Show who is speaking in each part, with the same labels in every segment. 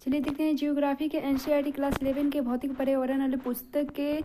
Speaker 1: चलिए देखते हैं जियोग्राफी के एनसीईआरटी क्लास 11 के भौतिक पर्यावरण वाले पुस्तक के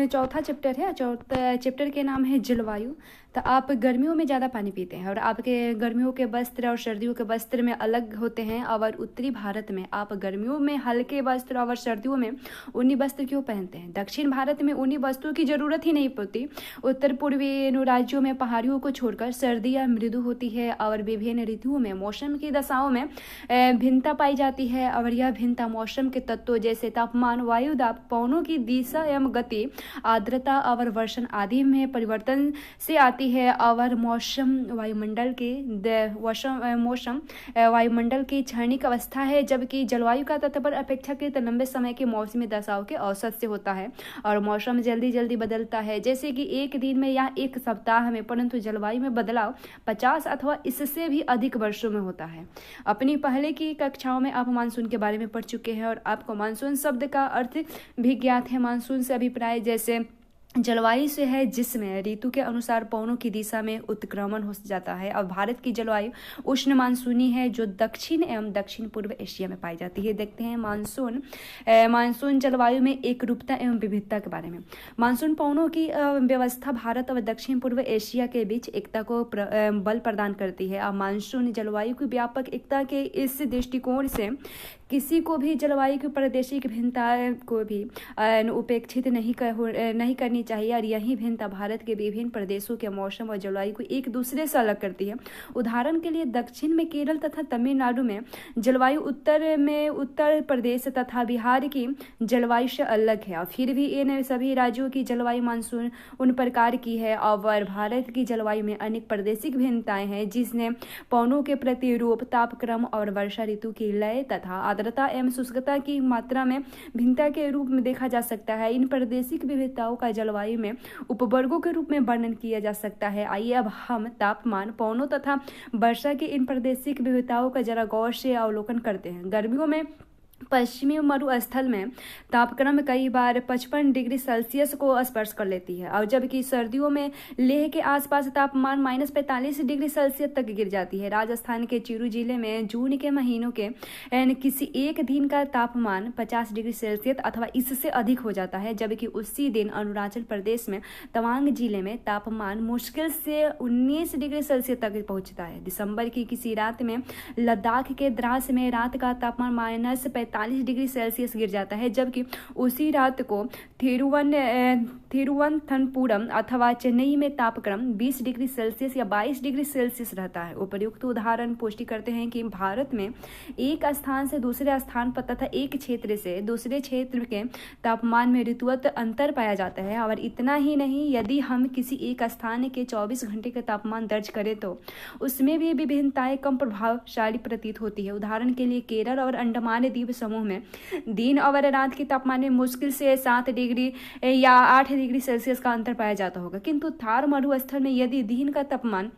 Speaker 1: चौथा चैप्टर है। चौथा चैप्टर के नाम है जलवायु। तो आप गर्मियों में ज़्यादा पानी पीते हैं और आपके गर्मियों के वस्त्र और सर्दियों के वस्त्र में अलग होते हैं। और उत्तरी भारत में आप गर्मियों में हल्के वस्त्र और सर्दियों में ऊनी वस्त्र क्यों पहनते हैं? दक्षिण भारत में ऊनी वस्त्रों की जरूरत ही नहीं पड़ती। उत्तर पूर्वी राज्यों में पहाड़ियों को छोड़कर सर्दियाँ मृदु होती है और विभिन्न ऋतुओं में मौसम की दशाओं में भिन्नता पाई जाती है। और यह भिन्नता मौसम के तत्वों जैसे तापमान, वायु दाब, पवनों की दिशा एवं गति, आर्द्रता और वर्षण आदि में परिवर्तन से आती है। और मौसम वायुमंडल की क्षणिक अवस्था है, जबकि जलवायु का तात्पर्य अपेक्षाकृत लंबे समय के मौसमी दशाओं के औसत से होता है। और मौसम जल्दी जल्दी बदलता है, जैसे कि एक दिन में या एक सप्ताह में, परंतु जलवायु में बदलाव 50 अथवा इससे भी अधिक वर्षों में होता है। अपनी पहले की कक्षाओं में आप मानसून के बारे में पढ़ चुके हैं और आपको मानसून शब्द का अर्थ भी ज्ञात है। मानसून से अभिप्राय जैसे जलवायु से है जिसमें ऋतु के अनुसार पवनों की दिशा में उत्क्रमण हो जाता है। और भारत की जलवायु उष्ण मानसूनी है जो दक्षिण एवं दक्षिण पूर्व एशिया में पाई जाती है। देखते हैं मानसून जलवायु में एक रूपता एवं विविधता के बारे में। मानसून पवनों की व्यवस्था भारत और दक्षिण पूर्व एशिया के बीच एकता को बल प्रदान करती है। और मानसून जलवायु की व्यापक एकता के इस दृष्टिकोण से किसी को भी जलवायु की प्रादेशिक भिन्नता को भी उपेक्षित नहीं करनी चाहिए। और यही भिन्नता भारत के विभिन्न प्रदेशों के मौसम और जलवायु को एक दूसरे से अलग करती है। उदाहरण के लिए दक्षिण में केरल तथा तमिलनाडु में जलवायु उत्तर में उत्तर प्रदेश तथा बिहार की जलवायु से अलग है। और फिर भी इन सभी राज्यों की जलवायु मानसून उन प्रकार की है। और भारत की जलवायु में अनेक प्रादेशिक भिन्नताएं हैं, जिसने पवनों के प्रतिरूप, तापक्रम और वर्षा ऋतु की लय तथा आर्द्रता एवं शुष्कता की मात्रा में भिन्नता के रूप में देखा जा सकता है। इन प्रादेशिक विविधताओं का जलवायु में उपवर्गों के रूप में वर्णन किया जा सकता है। आइए अब हम तापमान, पवनों तथा वर्षा की इन प्रादेशिक विविधताओं का जरा गौर से अवलोकन करते हैं। गर्मियों में पश्चिमी मरुस्थल में तापक्रम कई बार 55 डिग्री सेल्सियस को स्पर्श कर लेती है। और जबकि सर्दियों में लेह के आसपास तापमान -45 डिग्री सेल्सियस तक गिर जाती है। राजस्थान के चूरू जिले में जून के महीनों के किसी एक दिन का तापमान 50 डिग्री सेल्सियस अथवा इससे अधिक हो जाता है। जबकि उसी दिन अरुणाचल प्रदेश में तवांग जिले में तापमान मुश्किल से 19 डिग्री सेल्सियस तक पहुंचता है। दिसंबर की किसी रात में लद्दाख के द्रास में रात का तापमान -45 डिग्री सेल्सियस गिर जाता है। जबकि उसी रात को थिरुवनंतपुरम अथवा चेन्नई में तापक्रम 20 डिग्री सेल्सियस या 22 डिग्री सेल्सियस रहता है। उपर्युक्त उदाहरण पुष्टि करते हैं कि भारत में एक स्थान से दूसरे स्थान पर तथा एक क्षेत्र से दूसरे क्षेत्र के तापमान में ऋतुवत अंतर पाया जाता है। और इतना ही नहीं, यदि हम किसी एक स्थान के 24 घंटे का तापमान दर्ज करें तो उसमें भी विभिन्नताएं कम प्रभावशाली प्रतीत होती है। उदाहरण के लिए केरल और अंडमान द्वीप समूह में दिन और रात के तापमान में मुश्किल से 7 डिग्री या 8 डिग्री सेल्सियस का अंतर पाया जाता होगा। किंतु थार मरुस्थल में यदि दिन का तापमान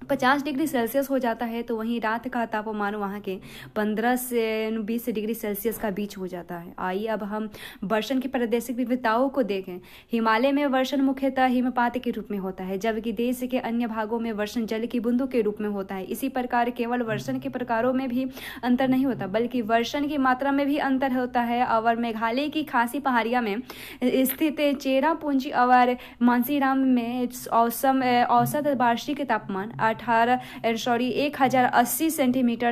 Speaker 1: 50 डिग्री सेल्सियस हो जाता है तो वहीं रात का तापमान वहाँ के 15 से 20 डिग्री सेल्सियस का बीच हो जाता है। आइए अब हम वर्षण की प्रादेशिक विविधताओं को देखें। हिमालय में वर्षण मुख्यतः हिमपात के रूप में होता है, जबकि देश के अन्य भागों में वर्षण जल की बूंदों के रूप में होता है। इसी प्रकार केवल वर्षण के प्रकारों में भी अंतर नहीं होता, बल्कि वर्षण की मात्रा में भी अंतर होता है। और मेघालय की खासी पहाड़ियाँ में स्थित चेरापूंजी और मानसीराम में औसत वार्षिक तापमान 1080 सेंटीमीटर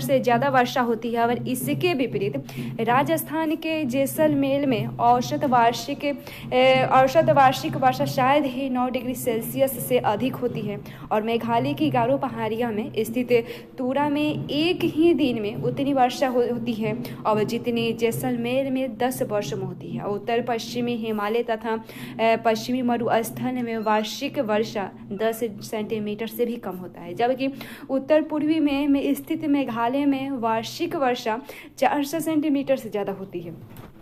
Speaker 1: से ज़्यादा वर्षा होती है। और इसके विपरीत राजस्थान के जैसलमेर में औसत वार्षिक वर्षा शायद ही 9 डिग्री सेल्सियस से अधिक होती है। और मेघालय की गारो पहाड़ियाँ में स्थित तुरा में एक ही दिन में उतनी वर्षा होती है और जितनी जैसलमेर में 10 वर्ष में होती है। उत्तर पश्चिमी हिमालय तथा पश्चिमी मरुस्थल में वार्षिक वर्षा 10 सेंटीमीटर से भी कम होता है। जबकि उत्तर पूर्वी में स्थित मेघालय में वार्षिक वर्षा 400 सेंटीमीटर से ज़्यादा होती है।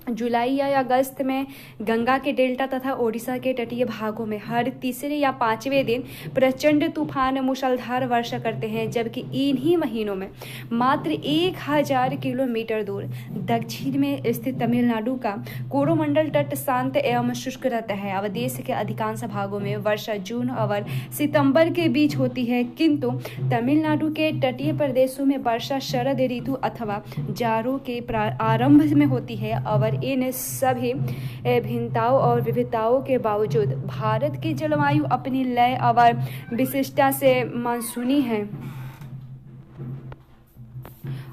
Speaker 1: जुलाई या अगस्त में गंगा के डेल्टा तथा ओडिशा के तटीय भागों में हर तीसरे या पांचवें दिन प्रचंड तूफान मूसलाधार वर्षा करते हैं, जबकि इन्हीं महीनों में मात्र 1000 किलोमीटर दूर दक्षिण में स्थित तमिलनाडु का कोरोमंडल तट शांत एवं शुष्क रहता है। अब देश के अधिकांश भागों में वर्षा जून और सितंबर के बीच होती है, किंतु तमिलनाडु के तटीय प्रदेशों में वर्षा शरद ऋतु अथवा जाड़ों के आरंभ में होती है। और इन सभी भिन्नताओं और विविधताओं के बावजूद भारत की जलवायु अपनी लय और विशिष्टता से मानसूनी है।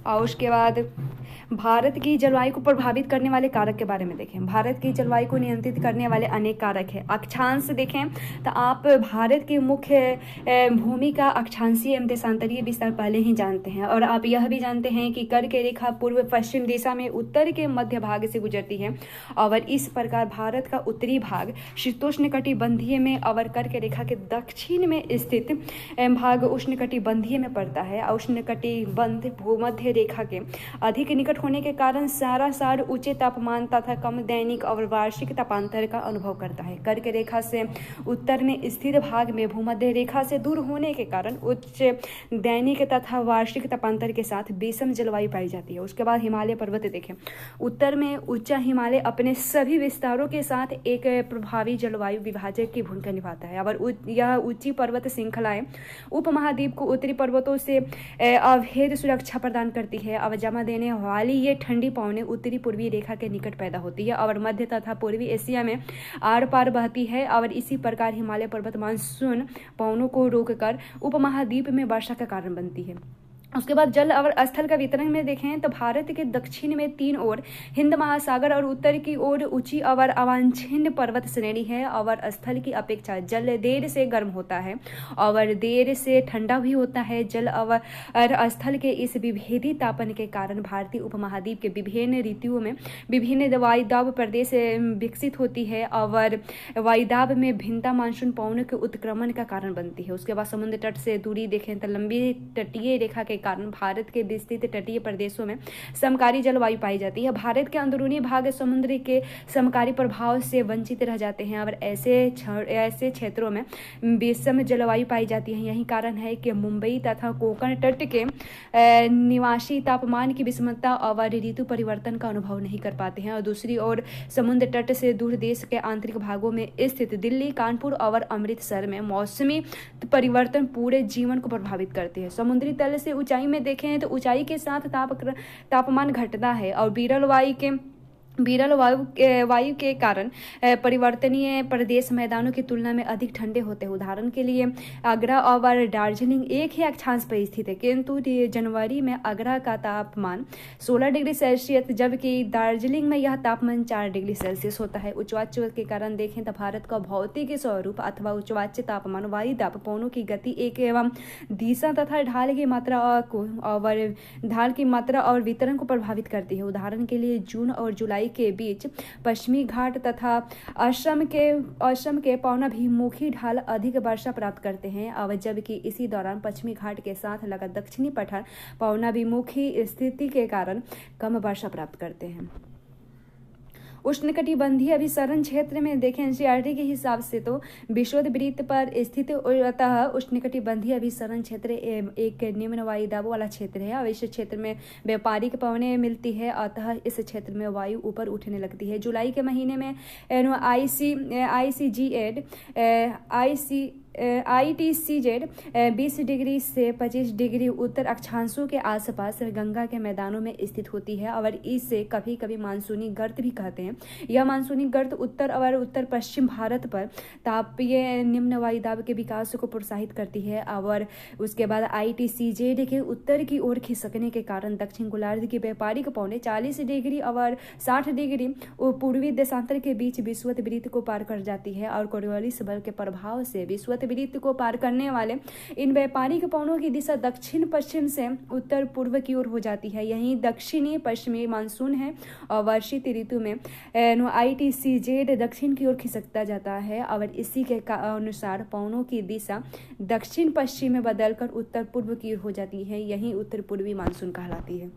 Speaker 1: और उसके बाद भारत की जलवायु को प्रभावित करने वाले कारक के बारे में देखें। भारत की जलवायु को नियंत्रित करने वाले अनेक कारक हैं। अक्षांश देखें तो आप भारत के मुख्य भूमि का अक्षांशीय एवं देशांतरीय विस्तार पहले ही जानते हैं, और आप यह भी जानते हैं कि कर्क रेखा पूर्व पश्चिम दिशा में उत्तर के मध्य भाग से गुजरती है, और इस प्रकार भारत का उत्तरी भाग शीतोष्णकटिबंधीय में और कर्क रेखा के दक्षिण में स्थित भाग उष्णकटिबंधीय में पड़ता है। उष्णकटिबंध भूमध्य रेखा के अधिक निकट होने के कारण सारासार ऊंचे तापमान तथा कम दैनिक और वार्षिक तापांतर का अनुभव करता है। कर्क रेखा से उत्तर में स्थित भाग में भूमध्य रेखा से दूर होने के कारण उच्च दैनिक तथा वार्षिक तापांतर के साथ विषम जलवायु पाई जाती है। उसके बाद हिमालय पर्वत देखें। उत्तर में ऊंचा हिमालय अपने सभी विस्तारों के साथ एक प्रभावी जलवायु विभाजक की भूमिका निभाता है। और यह ऊंची पर्वत श्रृंखलाएं उपमहाद्वीप को उत्तरी पर्वतों से अभेद सुरक्षा प्रदान करती है। अब जमा देने वाली ये ठंडी पवनें उत्तरी पूर्वी रेखा के निकट पैदा होती है और मध्य तथा पूर्वी एशिया में आर पार बहती है। और इसी प्रकार हिमालय पर्वत मानसून पवनों को रोककर उपमहाद्वीप में वर्षा का कारण बनती है। उसके बाद जल और स्थल का वितरण में देखें तो भारत के दक्षिण में 3 ओर हिंद महासागर और उत्तर की ओर ऊंची और अवांछिन्न पर्वत श्रेणी है। और स्थल की अपेक्षा जल देर से गर्म होता है और देर से ठंडा भी होता है। जल और स्थल के इस विभेदी तापन के कारण भारतीय उपमहाद्वीप के विभिन्न ऋतुओं में विभिन्न वायुदाब प्रदेश विकसित होती है और वायुदाब में भिन्नता मानसून पवनों के उत्क्रमण का कारण बनती है। उसके बाद समुद्र तट से दूरी देखें तो लंबी तटीय रेखा के कारण भारत के विस्तृत तटीय प्रदेशों में समकारी जलवायु पाई जाती है। भारत के अंदरूनी भाग समुद्र के समकारी प्रभाव से वंचित रह जाते हैं और ऐसे क्षेत्रों में विषम जलवायु पाई जाती है। यही कारण है कि मुंबई तथा कोंकण तट के निवासी तापमान की विषमता और ऋतु परिवर्तन का अनुभव नहीं कर पाते हैं। और दूसरी ओर समुद्र तट से दूर देश के आंतरिक भागों में स्थित दिल्ली, कानपुर और अमृतसर में मौसमी परिवर्तन पूरे जीवन को प्रभावित करते हैं। समुद्री तल से ऊंचाई में देखें तो ऊंचाई के साथ तापमान घटता है और विरल वायु के कारण परिवर्तनीय प्रदेश मैदानों की तुलना में अधिक ठंडे होते हैं। उदाहरण के लिए आगरा और दार्जिलिंग एक ही अक्षांश पर स्थित है, किंतु जनवरी में आगरा का तापमान 16 डिग्री सेल्सियस जबकि दार्जिलिंग में यह तापमान 4 डिग्री सेल्सियस होता है। उच्चवाच्च के कारण देखें तो भारत का भौतिक स्वरूप अथवा उच्चवाच्च तापमान वायुदाब पवनों की गति एक एवं दिशा तथा ढाल की मात्रा और वितरण को प्रभावित करती है। उदाहरण के लिए जून और जुलाई के बीच पश्चिमी घाट तथा असम के पवनाभिमुखी ढाल अधिक वर्षा प्राप्त करते हैं और जबकि इसी दौरान पश्चिमी घाट के साथ लगा दक्षिणी पठार पवनाभिमुखी स्थिति के कारण कम वर्षा प्राप्त करते हैं। उष्णकटिबंधीय अभिसरण क्षेत्र में देखें एनसीईआरटी के हिसाब से तो विषुववृत्त पर स्थित अतः उष्णकटिबंधीय अभिसरण क्षेत्र एक निम्न वायुदाब वाला क्षेत्र है और इस क्षेत्र में व्यापारिक पवनें मिलती है, अतः इस क्षेत्र में वायु ऊपर उठने लगती है। जुलाई के महीने में ITCZ 20 डिग्री से 25 डिग्री उत्तर अक्षांशों के आसपास गंगा के मैदानों में स्थित होती है और इसे कभी कभी मानसूनी गर्त भी कहते हैं। यह मानसूनी गर्त उत्तर और उत्तर पश्चिम भारत पर तापीय निम्न वायुदाब के विकास को प्रोत्साहित करती है। और उसके बाद ITCZ के उत्तर की ओर खिसकने के कारण दक्षिण गोलार्ध की व्यापारिक पौने 40 डिग्री और 60 डिग्री पूर्वी देशांतर के बीच विषुववृत्त को पार कर जाती है और कोरियोलिस बल के प्रभाव से विषुववृत्त को पार करने वाले इन व्यापारिक पवनों की दिशा दक्षिण पश्चिम से उत्तर पूर्व की ओर हो जाती है। यही दक्षिणी पश्चिमी मानसून है और वर्षित ऋतु में ITCZ दक्षिण की ओर खिसकता जाता है और इसी के अनुसार पवनों की दिशा दक्षिण पश्चिम में बदलकर उत्तर पूर्व की ओर हो जाती है। यही उत्तर पूर्वी मानसून कहलाती है।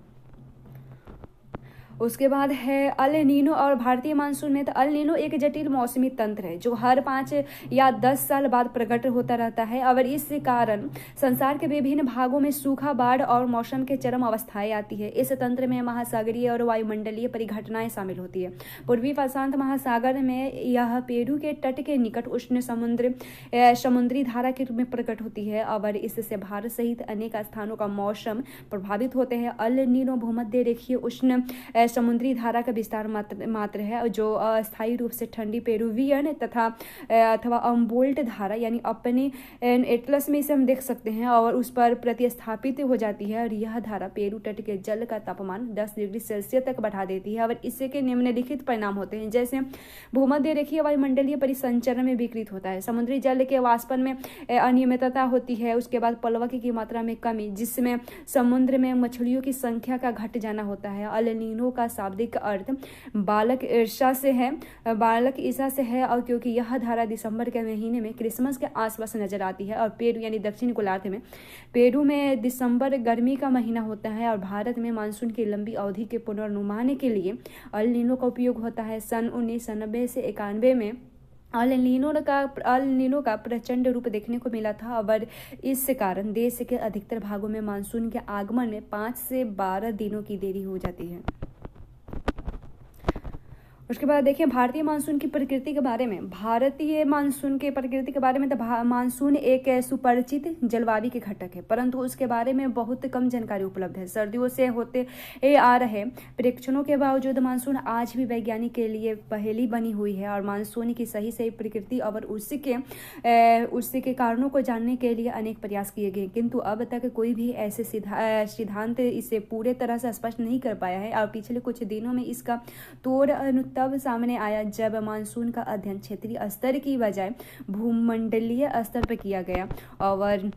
Speaker 1: उसके बाद है अल नीनो और भारतीय मानसून में। तो अल नीनो एक जटिल मौसमी तंत्र है जो हर 5 या 10 साल बाद प्रकट होता रहता है और इस कारण संसार के विभिन्न भागों में सूखा, बाढ़ और मौसम के चरम अवस्थाएं आती है। इस तंत्र में महासागरीय और वायुमंडलीय परिघटनाएं शामिल होती है। पूर्वी प्रशांत महासागर में यह पेरू के तट के निकट उष्ण समुद्री धारा के रूप में प्रकट होती है और इससे भारत सहित अनेक स्थानों का मौसम प्रभावित होते हैं। अल नीनो भूमध्य रेखीय उष्ण समुद्री धारा का विस्तार मात्र है जो अस्थायी रूप से ठंडी पेरुवियन अथवा अम्बोल्ट धारा यानी अपने एटलस में इसे हम देख सकते हैं और उस पर प्रतिस्थापित हो जाती है और यह धारा पेरू तट के जल का तापमान 10 डिग्री सेल्सियस तक बढ़ा देती है और इससे के निम्नलिखित परिणाम होते हैं, जैसे भूमध्य रेखीय वायुमंडलीय परिसंचरण में विकृत होता है, समुद्री जल के वाष्पन में अनियमितता होती है, उसके बाद प्लवक की मात्रा में कमी जिसमें समुद्र में मछलियों की संख्या का घट जाना होता है। अल नीनो का शाब्दिक अर्थ बालक ईसा से है और क्योंकि यह धारा दिसंबर के महीने में क्रिसमस के आसपास नजर आती है और पेरू यानी दक्षिण गोलार्ध में पेरू में दिसंबर गर्मी का महीना होता है और भारत में मानसून की लंबी अवधि के पुनर्नुमान के लिए अल नीनो का उपयोग होता है। सन 1990 से 91 में अल नीनो का प्रचंड रूप देखने को मिला था और इस कारण देश के अधिकतर भागों में मानसून के आगमन में 5 से 12 दिनों की देरी हो जाती है। उसके बाद देखिए भारतीय मानसून की प्रकृति के बारे में। तो मानसून एक सुपरिचित जलवायु के घटक है परंतु उसके बारे में बहुत कम जानकारी उपलब्ध है। सर्दियों से होते आ रहे परीक्षणों के बावजूद मानसून आज भी वैज्ञानिक के लिए पहेली बनी हुई है और मानसून की सही प्रकृति और उसके कारणों को जानने के लिए अनेक प्रयास किए गए किंतु अब तक कोई भी ऐसे सिद्धांत इसे पूरे तरह से स्पष्ट नहीं कर पाया है और पिछले कुछ दिनों में इसका तोड़ तब सामने आया जब मानसून का अध्ययन क्षेत्रीय स्तर की बजाय भूमंडलीय स्तर पर किया गया और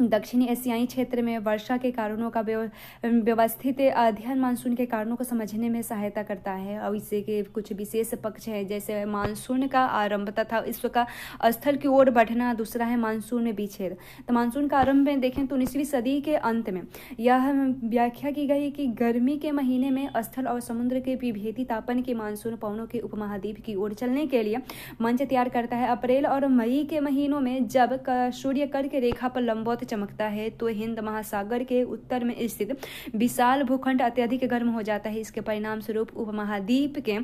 Speaker 1: दक्षिणी एशियाई क्षेत्र में वर्षा के कारणों का व्यवस्थित अध्ययन मानसून के कारणों को समझने में सहायता करता है और इससे के कुछ विशेष पक्ष हैं जैसे मानसून का आरंभ तथा इसका स्थल की ओर बढ़ना। दूसरा है मानसून में विच्छेद। तो मानसून का आरंभ में देखें तो 19वीं सदी के अंत में यह व्याख्या की गई कि गर्मी के महीने में स्थल और समुद्र के विभेदी तापन के मानसून पवनों के उपमहाद्वीप की ओर चलने के लिए मंच तैयार करता है। अप्रैल और मई के महीनों में जब सूर्य कर्क रेखा पर लंबवत चमकता है तो हिंद महासागर के उत्तर में स्थित विशाल भूखंड अत्यधिक गर्म हो जाता है। इसके परिणाम स्वरूप उपमहाद्वीप के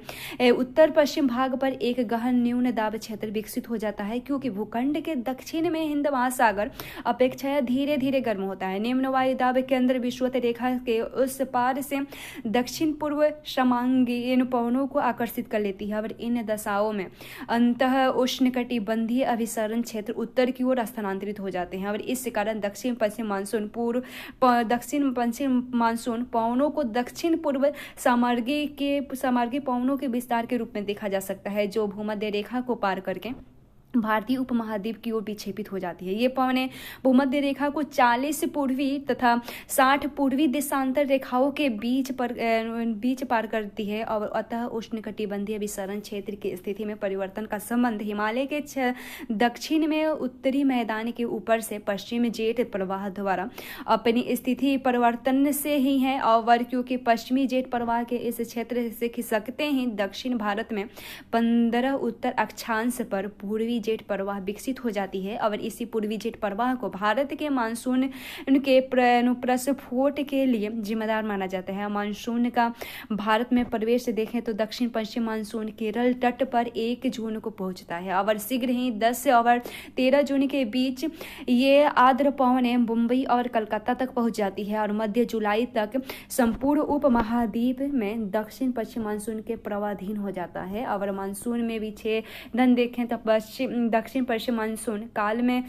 Speaker 1: उत्तर पश्चिम भाग पर एक गहन न्यून दाब क्षेत्र विकसित हो जाता है क्योंकि भूखंड के दक्षिण में हिंद महासागर अपेक्षा धीरे धीरे गर्म होता है। निम्न वायु दाब केंद्र विषुवत रेखा के उस पार से दक्षिण पूर्व समांगीन पवनों को आकर्षित कर लेती है और इन दशाओं में अंतः उष्णकटिबंधीय अभिसरण क्षेत्र उत्तर की ओर स्थानांतरित हो जाते हैं और इस कारण दक्षिण पश्चिम मानसून पवनों को दक्षिण पूर्व सामर्गी पवनों के विस्तार के रूप में देखा जा सकता है जो भूमध्य रेखा को पार करके भारतीय उपमहाद्वीप की ओर विक्षेपित हो जाती है। ये पवनें भूमध्य रेखा को 40 पूर्वी तथा 60 पूर्वी देशांतर रेखाओं के बीच पार करती है और अतः उष्णकटिबंधीय विसरण क्षेत्र की स्थिति में परिवर्तन का संबंध हिमालय के दक्षिण में उत्तरी मैदान के ऊपर से पश्चिम जेट प्रवाह द्वारा अपनी स्थिति परिवर्तन से ही है और क्योंकि पश्चिमी जेट प्रवाह के इस क्षेत्र से खिसकते ही दक्षिण भारत में 15 उत्तर अक्षांश पर पूर्वी जेट प्रवाह विकसित हो जाती है और इसी पूर्वी जेट प्रवाह को भारत के मानसून के प्रस्फोट के लिए जिम्मेदार माना जाता है। मानसून का भारत में प्रवेश देखें तो दक्षिण पश्चिम मानसून केरल तट पर 1 जून को पहुंचता है और शीघ्र ही 10 और 13 जून के बीच ये आर्द्र पवनें मुंबई और कलकत्ता तक पहुंच जाती है और मध्य जुलाई तक संपूर्ण उपमहाद्वीप में दक्षिण पश्चिम मानसून के प्रवाधीन हो जाता है। और मानसून में भी 6 दिन देखें तो दक्षिण पश्चिम मानसून काल में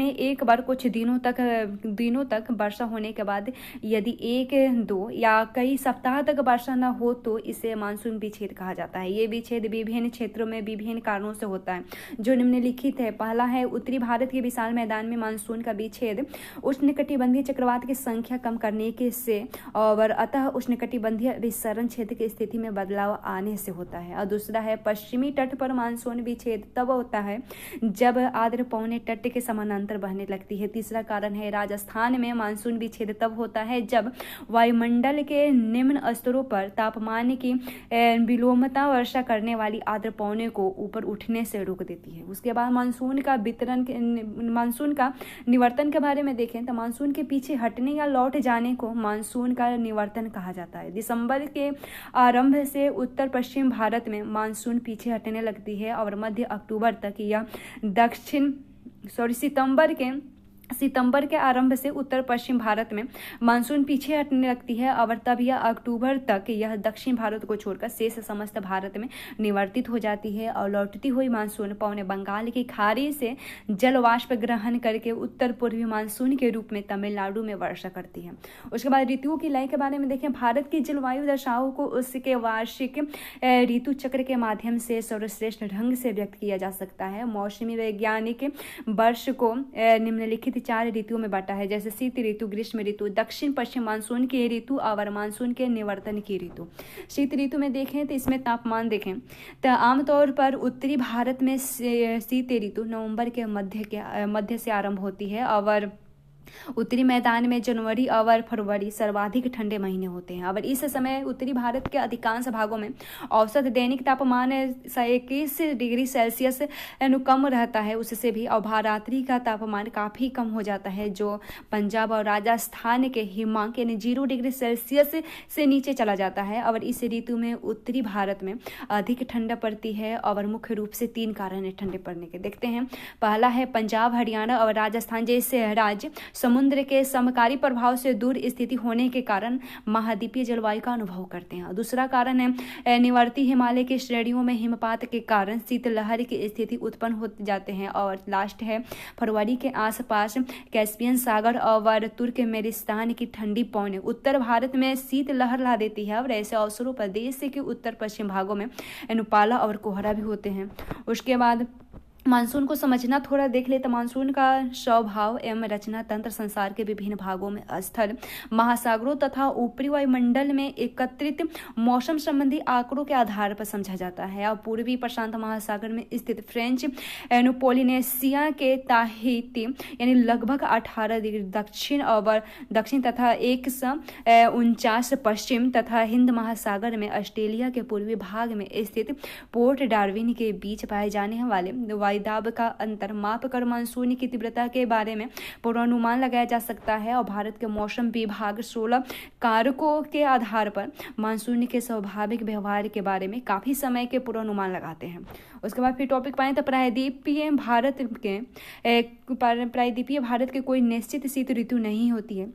Speaker 1: एक बार कुछ दिनों तक वर्षा होने के बाद यदि 1-2 या कई सप्ताह तक वर्षा न हो तो इसे मानसून विच्छेद कहा जाता है। ये विच्छेद विभिन्न क्षेत्रों में विभिन्न कारणों से होता है जो निम्नलिखित है। पहला है उत्तरी भारत के विशाल मैदान में मानसून का विच्छेद उष्णकटिबंधीय चक्रवात की संख्या कम करने के से और अतः उष्णकटिबंधीय विसरण क्षेत्र की स्थिति में बदलाव आने से होता है। और दूसरा है पश्चिमी तट पर मानसून विच्छेद तब होता है जब वायुदाब आर्द्र पौने तट के समानांतर बहने लगती है। तीसरा कारण है राजस्थान में मानसून विच्छेद तब होता है जब वायुमंडल के निम्न स्तरों पर तापमान की विलोमता वर्षा करने वाली आर्द्र पौने को ऊपर उठने से रोक देती है। उसके बाद मानसून का निवर्तन के बारे में देखें तो मानसून के पीछे हटने या लौट जाने को मानसून का निवर्तन कहा जाता है। दिसंबर के आरंभ से उत्तर पश्चिम भारत में मानसून पीछे हटने लगती है और मध्य अक्टूबर तक यह सितंबर के आरंभ से उत्तर पश्चिम भारत में मानसून पीछे हटने लगती है और तब यह अक्टूबर तक यह दक्षिण भारत को छोड़कर शेष समस्त भारत में निवर्तित हो जाती है और लौटती हुई मानसून पौने बंगाल की खाड़ी से जल वाष्प ग्रहण करके उत्तर पूर्वी मानसून के रूप में तमिलनाडु में वर्षा करती है। उसके बाद ऋतुओं की लय के बारे में देखें। भारत की जलवायु दशाओं को उसके वार्षिक ऋतु चक्र के माध्यम से सर्वश्रेष्ठ ढंग से व्यक्त किया जा सकता है। मौसमी वैज्ञानिक वर्ष को निम्नलिखित 4 ऋतुओं में बांटा है, जैसे शीत ऋतु, ग्रीष्म ऋतु, दक्षिण पश्चिम मानसून की ऋतु और मानसून के निवर्तन की ऋतु। शीत ऋतु में देखें तो इसमें तापमान देखें तो आमतौर पर उत्तरी भारत में शीत ऋतु नवंबर के मध्य से आरंभ होती है और उत्तरी मैदान में जनवरी और फरवरी सर्वाधिक ठंडे महीने होते हैं और इस समय उत्तरी भारत के अधिकांश भागों में औसत दैनिक तापमान 21 डिग्री सेल्सियस कम रहता है उससे भी, और भारात्रि का तापमान काफ़ी कम हो जाता है जो पंजाब और राजस्थान के हिमांक यानी 0 डिग्री सेल्सियस से नीचे चला जाता है। और इस ऋतु में उत्तरी भारत में अधिक ठंडा पड़ती है और मुख्य रूप से 3 कारण है ठंडे पड़ने के। देखते हैं, पहला है पंजाब, हरियाणा और राजस्थान जैसे राज्य समुद्र के समकारी प्रभाव से दूर स्थिति होने के कारण महाद्वीपीय जलवायु का अनुभव करते हैं। दूसरा कारण है निवर्ती हिमालय की श्रेणियों में हिमपात के कारण शीतलहर की स्थिति उत्पन्न हो जाते हैं। और लास्ट है फरवरी के आसपास कैस्पियन सागर और तुर्कमेनिस्तान की ठंडी पौने उत्तर भारत में शीतलहर ला देती है और ऐसे अवसरों पर देश के उत्तर पश्चिम भागों में पाला और कोहरा भी होते हैं। उसके बाद मानसून को समझना थोड़ा देख ले तो मानसून का स्वभाव एवं रचना तंत्र संसार के विभिन्न भागों में स्थल महासागरों तथा ऊपरी वायुमंडल में एकत्रित मौसम संबंधी आंकड़ों के आधार पर समझा जाता है। और पूर्वी प्रशांत महासागर में स्थित फ्रेंच पोलिनेशिया के ताहिती यानी लगभग 18 डिग्री दक्षिण तथा 149 पश्चिम तथा हिंद महासागर में ऑस्ट्रेलिया के पूर्वी भाग में स्थित पोर्ट डार्विन के बीच पाए जाने वाले वायुदाब का अंतर माप कर मानसून की तीव्रता के बारे में पूर्वानुमान लगाया जा सकता है। और भारत के मौसम विभाग 16 कारकों के आधार पर मानसून के स्वाभाविक व्यवहार के बारे में काफी समय के पूर्वानुमान लगाते हैं। उसके बाद फिर टॉपिक पाएं तो प्रायद्वीपीय भारत के कोई निश्चित शीत ऋतु नहीं होती है।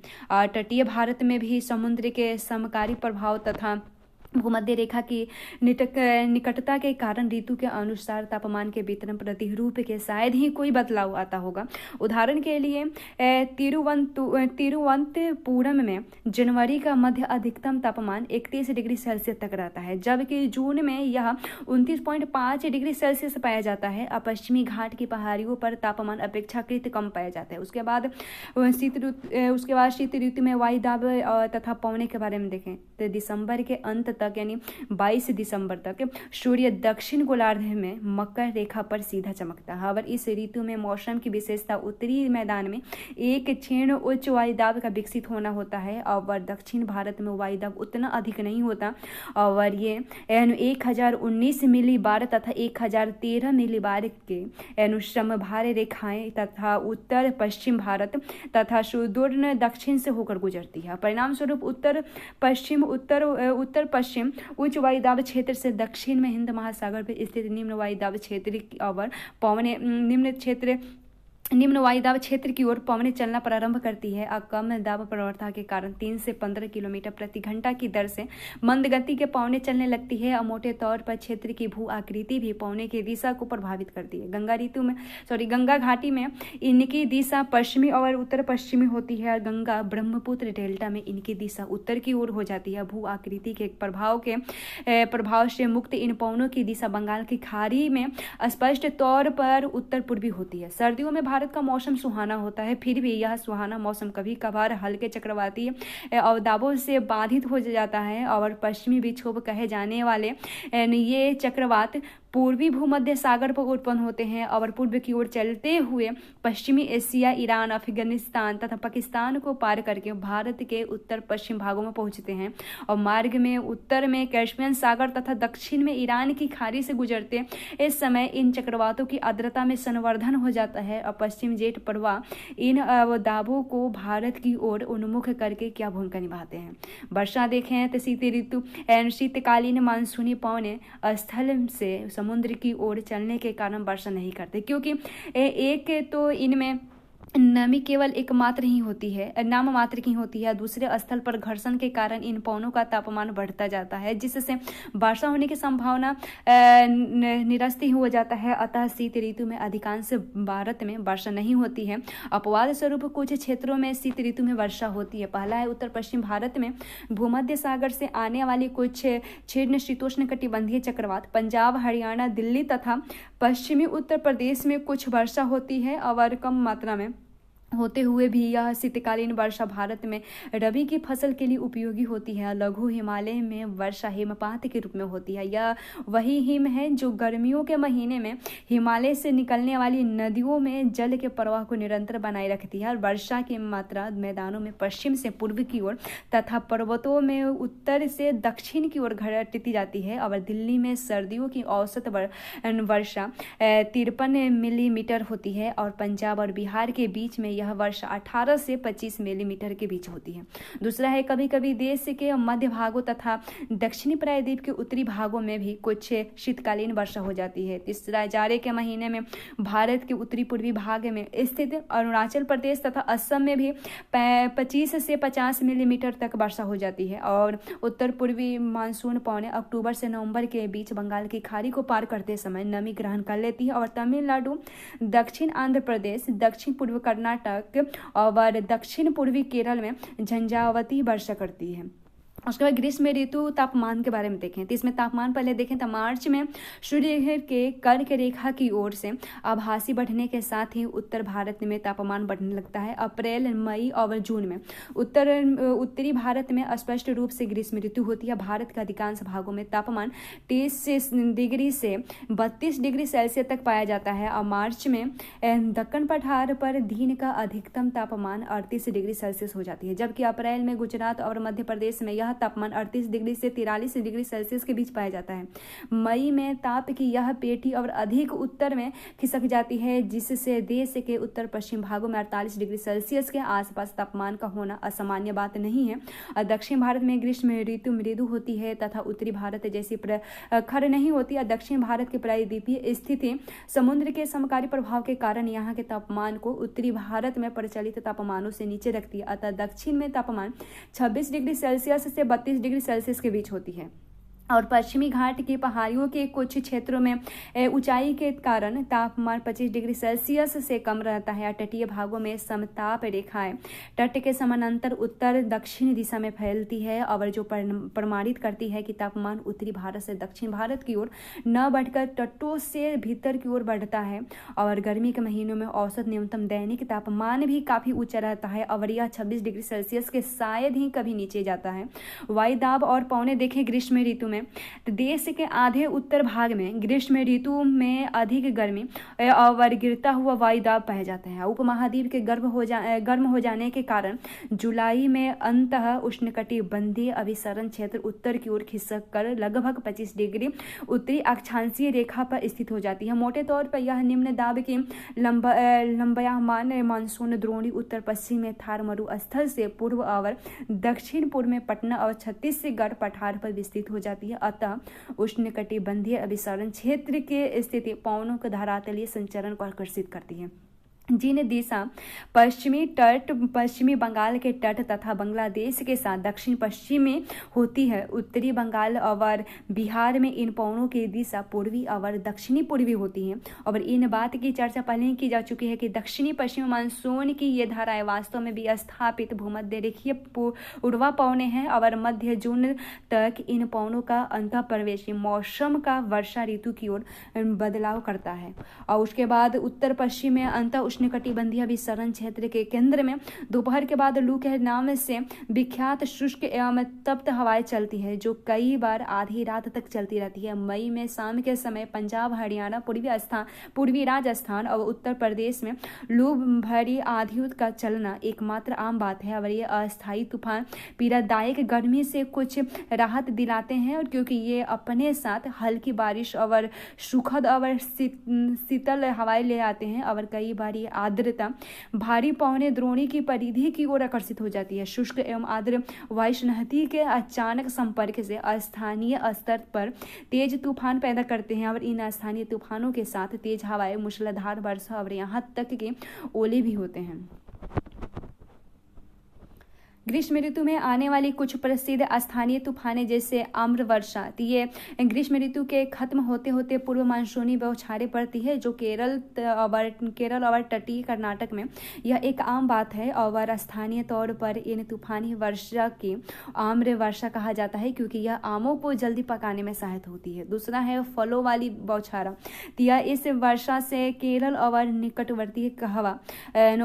Speaker 1: तटीय भारत में भी समुद्र के समकारी प्रभाव तथा भूमध्य रेखा की निकटता के कारण ऋतु के अनुसार तापमान के वितरण प्रतिरूप के शायद ही कोई बदलाव आता होगा। उदाहरण के लिए तिरुवनंतपुरम में जनवरी का मध्य अधिकतम तापमान 31 डिग्री सेल्सियस तक रहता है, जबकि जून में यह 29.5 डिग्री सेल्सियस पाया जाता है। पश्चिमी घाट की पहाड़ियों पर तापमान अपेक्षाकृत कम पाया जाता है। उसके बाद शीत ऋतु में वायुदाब तथा पौने के बारे में देखें तो दिसंबर के अंत तक यानी 22 दिसंबर तक सूर्य दक्षिण गोलार्ध में मकर रेखा पर सीधा चमकता है। और इस ऋतु में मौसम की विशेषता उत्तरी मैदान में एक क्षीण उच्च वायुदाब का विकसित होना होता है और दक्षिण भारत में वायुदाब उतना अधिक नहीं होता और ये 1019 मिलीबार तथा 1013 मिलीबार के समभार रेखाएं तथा उत्तर पश्चिम भारत तथा सुदूर दक्षिण से होकर गुजरती है। परिणाम स्वरूप उत्तर पश्चिम उच्च वायुदाब क्षेत्र से दक्षिण में हिंद महासागर पर स्थित निम्न वायुदाब क्षेत्र और पवने निम्न वायुदाब क्षेत्र की ओर पवनें चलना प्रारंभ करती है। कम दाब प्रवणता के कारण 3 से 15 किलोमीटर प्रति घंटा की दर से मंद गति के पवनें चलने लगती है। और मोटे तौर पर क्षेत्र की भू आकृति भी पवने की दिशा को प्रभावित करती है। गंगा घाटी में इनकी दिशा पश्चिमी और उत्तर पश्चिमी होती है और गंगा ब्रह्मपुत्र डेल्टा में इनकी दिशा उत्तर की ओर हो जाती है। भू आकृति के प्रभाव से मुक्त इन पवनों की दिशा बंगाल की खाड़ी में स्पष्ट तौर पर उत्तर पूर्वी होती है। सर्दियों में भारत का मौसम सुहाना होता है, फिर भी यह सुहाना मौसम कभी कभार हल्के चक्रवाती अवदाबों से बाधित हो जाता है और पश्चिमी विक्षोभ कहे जाने वाले ये चक्रवात पूर्वी भूमध्य सागर पर उत्पन्न होते हैं और पूर्व की ओर चलते हुए पश्चिमी एशिया, ईरान, अफगानिस्तान तथा पाकिस्तान को पार करके भारत के उत्तर पश्चिम भागों में पहुंचते हैं और मार्ग में उत्तर में कैस्पियन सागर तथा दक्षिण में ईरान की खाड़ी से गुजरते इस समय इन चक्रवातों की आर्द्रता में संवर्धन हो जाता है और पश्चिम जेट प्रवाह इन अवदाबों को भारत की ओर उन्मुख करके क्या भूमिका निभाते हैं। वर्षा देखें तो शीतकालीन मानसूनी पवने स्थल से समुद्र की ओर चलने के कारण वर्षा नहीं करते, क्योंकि एक तो इनमें नमी केवल एक मात्र ही होती है, नाम मात्र की होती है। दूसरे स्थल पर घर्षण के कारण इन पवनों का तापमान बढ़ता जाता है, जिससे वर्षा होने की संभावना निरस्त ही हो जाता है। अतः शीत ऋतु में अधिकांश भारत में वर्षा नहीं होती है। अपवाद स्वरूप कुछ क्षेत्रों में शीत ऋतु में वर्षा होती है। पहला है उत्तर पश्चिम भारत में भूमध्य सागर से आने वाली कुछ क्षीण शीतोष्ण कटिबंधीय चक्रवात, पंजाब, हरियाणा, दिल्ली तथा पश्चिमी उत्तर प्रदेश में कुछ वर्षा होती है और कम मात्रा में होते हुए भी यह शीतकालीन वर्षा भारत में रबी की फसल के लिए उपयोगी होती है। लघु हिमालय में वर्षा हिमपात के रूप में होती है। यह वही हिम है जो गर्मियों के महीने में हिमालय से निकलने वाली नदियों में जल के प्रवाह को निरंतर बनाए रखती है और वर्षा की मात्रा मैदानों में पश्चिम से पूर्व की ओर तथा पर्वतों में उत्तर से दक्षिण की ओर घटती जाती है। और दिल्ली में सर्दियों की औसत वर्षा 53 मिलीमीटर होती है और पंजाब और बिहार के बीच में यह वर्षा 18 से 25 मिलीमीटर के बीच होती है। दूसरा है कभी कभी देश के मध्य भागों तथा दक्षिणी प्रायद्वीप के उत्तरी भागों में भी कुछ शीतकालीन वर्षा हो जाती है। तीसरा, जाड़े के महीने में भारत के उत्तरी पूर्वी भाग में स्थित अरुणाचल प्रदेश तथा असम में भी 25 से 50 मिलीमीटर तक वर्षा हो जाती है। और उत्तर पूर्वी मानसून पौने अक्टूबर से नवंबर के बीच बंगाल की खाड़ी को पार करते समय नमी ग्रहण कर लेती है और तमिलनाडु, दक्षिण आंध्र प्रदेश, दक्षिण पूर्व कर्नाटक और दक्षिण पूर्वी केरल में झंझावाती वर्षा करती है। उसके बाद ग्रीष्म ऋतु तापमान के बारे में देखें तो इसमें तापमान पहले देखें तो मार्च में सूर्य के कर्क रेखा की ओर से आभासी बढ़ने के साथ ही उत्तर भारत में तापमान बढ़ने लगता है। अप्रैल, मई और जून में उत्तरी भारत में स्पष्ट रूप से ग्रीष्म ऋतु होती है। भारत के अधिकांश भागों में तापमान 30 डिग्री से 32 डिग्री सेल्सियस तक पाया जाता है और मार्च में दक्कन पठार पर दिन का अधिकतम तापमान 38 डिग्री सेल्सियस हो जाती है, जबकि अप्रैल में गुजरात और मध्य प्रदेश में यह तापमान 38 डिग्री से 43 डिग्री सेल्सियस के बीच पाया जाता है। मई में ताप की यह पेटी और अधिक उत्तर में खिसक जाती है, जिससे देश के उत्तर पश्चिम भागों में 48 डिग्री सेल्सियस के आसपास तापमान का होना असामान्य बात नहीं है। और दक्षिण भारत में ग्रीष्म ऋतु मृदु होती है तथा उत्तरी भारत जैसी प्रखर नहीं होती। और दक्षिण भारत की प्रायद्वीपीय स्थिति समुद्र के समकारी प्रभाव के कारण यहाँ के तापमान को उत्तरी भारत में प्रचलित तापमानों से नीचे रखती है। अतः दक्षिण में तापमान 26 डिग्री सेल्सियस से 32 डिग्री सेल्सियस के बीच होती है। और पश्चिमी घाट की पहाड़ियों के कुछ क्षेत्रों में ऊंचाई के कारण तापमान 25 डिग्री सेल्सियस से कम रहता है। तटीय भागों में समताप रेखाएं तट के समानांतर उत्तर दक्षिण दिशा में फैलती है और जो प्रमाणित करती है कि तापमान उत्तरी भारत से दक्षिण भारत की ओर न बढ़कर तटों से भीतर की ओर बढ़ता है। और गर्मी के महीनों में औसत न्यूनतम दैनिक तापमान भी काफी ऊंचा रहता है और यह 26 डिग्री सेल्सियस के शायद ही कभी नीचे जाता है। वायुदाब और पवने देखें ग्रीष्म ऋतु में तो देश के आधे उत्तर भाग में ग्रीष्म ऋतु में अधिक गर्मी और गिरता हुआ वायुदाब पाया जाता है। उपमहाद्वीप के गर्म हो जाने के कारण जुलाई में अंतः उष्णकटिबंधीय अभिसरण क्षेत्र उत्तर की ओर खिसक कर लगभग 25 डिग्री उत्तरी अक्षांशीय रेखा पर स्थित हो जाती है। मोटे तौर पर यह निम्न दाब की लंबयामान मानसून द्रोणी उत्तर पश्चिम में थार मरुस्थल से पूर्व और दक्षिण पूर्व में पटना और छत्तीसगढ़ पठार पर विस्तृत हो जाती है। अतः उष्णकटिबंधीय अभिसरण क्षेत्र के स्थिति पवनों के धरातलीय संचरण को आकर्षित करती है। जिन दिशा पश्चिमी बंगाल के तट तथा बांग्लादेश के साथ दक्षिण पश्चिमी होती है। उत्तरी बंगाल और बिहार में इन पवनों की दिशा पूर्वी और दक्षिणी पूर्वी होती है। और इन बात की चर्चा पहले ही की जा चुकी है कि दक्षिणी पश्चिमी मानसून की ये धाराएं वास्तव में विस्थापित भूमध्य रेखीय उड़वा पवने हैं और मध्य जून तक इन पवनों का अंतः प्रवेशी मौसम का वर्षा ऋतु की ओर बदलाव करता है। और उसके बाद उत्तर पश्चिम में अंतः उष्णकटिबंधीय विसरण क्षेत्र के केंद्र में दोपहर के बाद लू के नाम से विख्यात शुष्क एवं तप्त हवाएं चलती है, जो कई बार आधी रात तक चलती रहती है। मई में शाम के समय पंजाब, हरियाणा, पूर्वी राजस्थान और उत्तर प्रदेश में लू भरी आंधियों का चलना एकमात्र आम बात है। और ये अस्थायी तूफान पीड़ादायक गर्मी से कुछ राहत दिलाते हैं, और क्योंकि ये अपने साथ हल्की बारिश और सुखद और शीतल हवाएं ले आते हैं। और कई बार ये आर्द्रता भारी पौने द्रोणी की परिधि की ओर आकर्षित हो जाती है। शुष्क एवं आर्द्र वायुस्नहति के अचानक संपर्क से स्थानीय स्तर पर तेज तूफान पैदा करते हैं, और इन स्थानीय तूफानों के साथ तेज हवाएं, मूसलाधार वर्षा और यहाँ तक कि ओले भी होते हैं। ग्रीष्म ऋतु में आने वाली कुछ प्रसिद्ध स्थानीय तूफानें जैसे आम्र वर्षा, ये ग्रीष्म ऋतु के खत्म होते होते पूर्व मानसूनी बौछारें पड़ती है, जो केरल और तटीय कर्नाटक में यह एक आम बात है। और स्थानीय तौर पर इन तूफानी वर्षा की आम्र वर्षा कहा जाता है, क्योंकि यह आमों को जल्दी पकाने में सहायक होती है। दूसरा है फलों वाली बौछारा, इस वर्षा से केरल और निकटवर्ती कहवा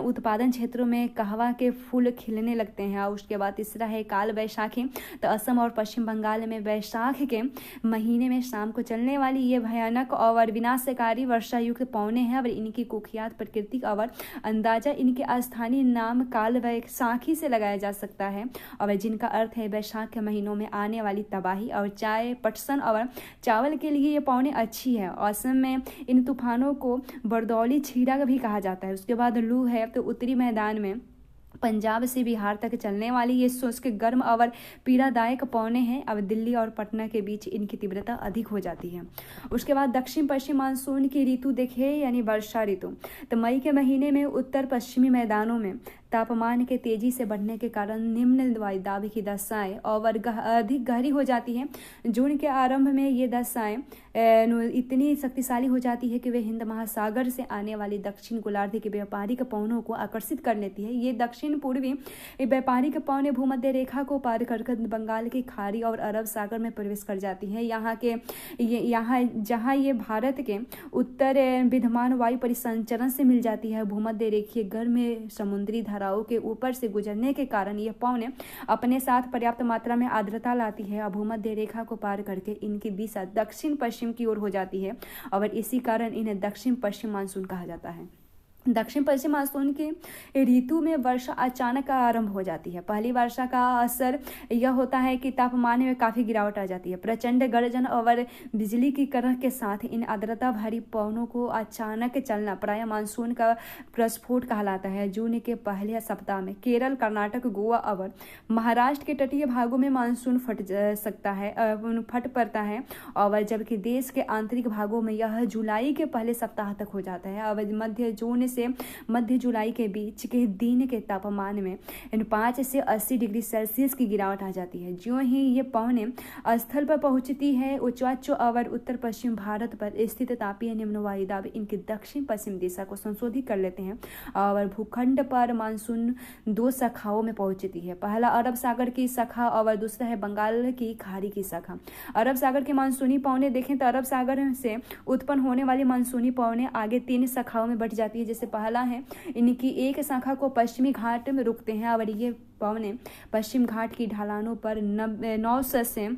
Speaker 1: उत्पादन क्षेत्रों में कहवा के फूल खिलने लगते हैं। उसके बाद तीसरा है काल वैशाखी, तो असम और पश्चिम बंगाल में वैशाख के महीने में शाम को चलने वाली ये भयानक और विनाशकारी वर्षा युक्त पौने हैं, और इनकी कुख्यात प्रकृति और अंदाजा इनके स्थानीय नाम काल वैशाखी से लगाया जा सकता है, और जिनका अर्थ है वैशाख के महीनों में आने वाली तबाही। और चाय, पटसन और चावल के लिए ये पौने अच्छी है। असम में इन तूफानों को बरदौली छीड़ा भी कहा जाता है। उसके बाद लू है, तो उत्तरी मैदान में पंजाब से बिहार तक चलने वाली ये शुष्क, गर्म और पीड़ादायक पौने हैं। अब दिल्ली और पटना के बीच इनकी तीव्रता अधिक हो जाती है। उसके बाद दक्षिण पश्चिम मानसून की ऋतु देखें, यानी वर्षा ऋतु, तो मई के महीने में उत्तर पश्चिमी मैदानों में तापमान के तेजी से बढ़ने के कारण निम्न वायुदाब की दशाएं और अधिक गहरी हो जाती है। जून के आरंभ में ये दशाएं इतनी शक्तिशाली हो जाती है कि वे हिंद महासागर से आने वाली दक्षिण गोलार्ध के व्यापारिक पवनों को आकर्षित कर लेती है। ये दक्षिण पूर्वी व्यापारिक पवनें भूमध्य रेखा को पार कर बंगाल की खाड़ी और अरब सागर में प्रवेश कर जाती है। जहाँ ये भारत के उत्तर विद्यमान वायु परिसंचरण से मिल जाती है। भूमध्य रेखीय गर्म समुद्री धाराओं के ऊपर से गुजरने के कारण ये पवनें अपने साथ पर्याप्त मात्रा में आर्द्रता लाती है, और भूमध्य रेखा को पार करके इनकी दिशा दक्षिण पश्चिम की ओर हो जाती है, और इसी कारण इन्हें दक्षिण पश्चिम मानसून कहा जाता है। दक्षिण पश्चिम मानसून की ऋतु में वर्षा अचानक आरंभ हो जाती है। पहली वर्षा का असर यह होता है कि तापमान में काफ़ी गिरावट आ जाती है। प्रचंड गर्जन और बिजली की करक के साथ इन आर्द्रता भरी पवनों को अचानक चलना प्राय मानसून का प्रस्फोट कहलाता है। जून के पहले सप्ताह में केरल, कर्नाटक, गोवा और महाराष्ट्र के तटीय भागों में मानसून फट पड़ता है, और जबकि देश के आंतरिक भागों में यह जुलाई के पहले सप्ताह तक हो जाता है। और मध्य जून से मध्य जुलाई के बीच के दिन के तापमान में 5 से 80 डिग्री सेल्सियस की गिरावट आ जाती है। ज्यों ही ये पवनें स्थल पर पहुंचती है, उच्च और उत्तर पश्चिम भारत पर स्थित तापीय निम्न वायुदाब इनकी दक्षिण पश्चिम दिशा को संशोधित कर लेते हैं, और भूखंड पर मानसून 2 शाखाओं में पहुंचती है। पहला अरब सागर की शाखा और दूसरा है बंगाल की खाड़ी की शाखा। अरब सागर के मानसूनी पवनें देखें तो अरब सागर से उत्पन्न होने वाली मानसूनी पवनें आगे 3 शाखाओं में बट जाती है। जैसे पहला है, इनकी एक शाखा को पश्चिमी घाट में रुकते हैं, और ये पवनें पश्चिम घाट की ढलानों पर 900 से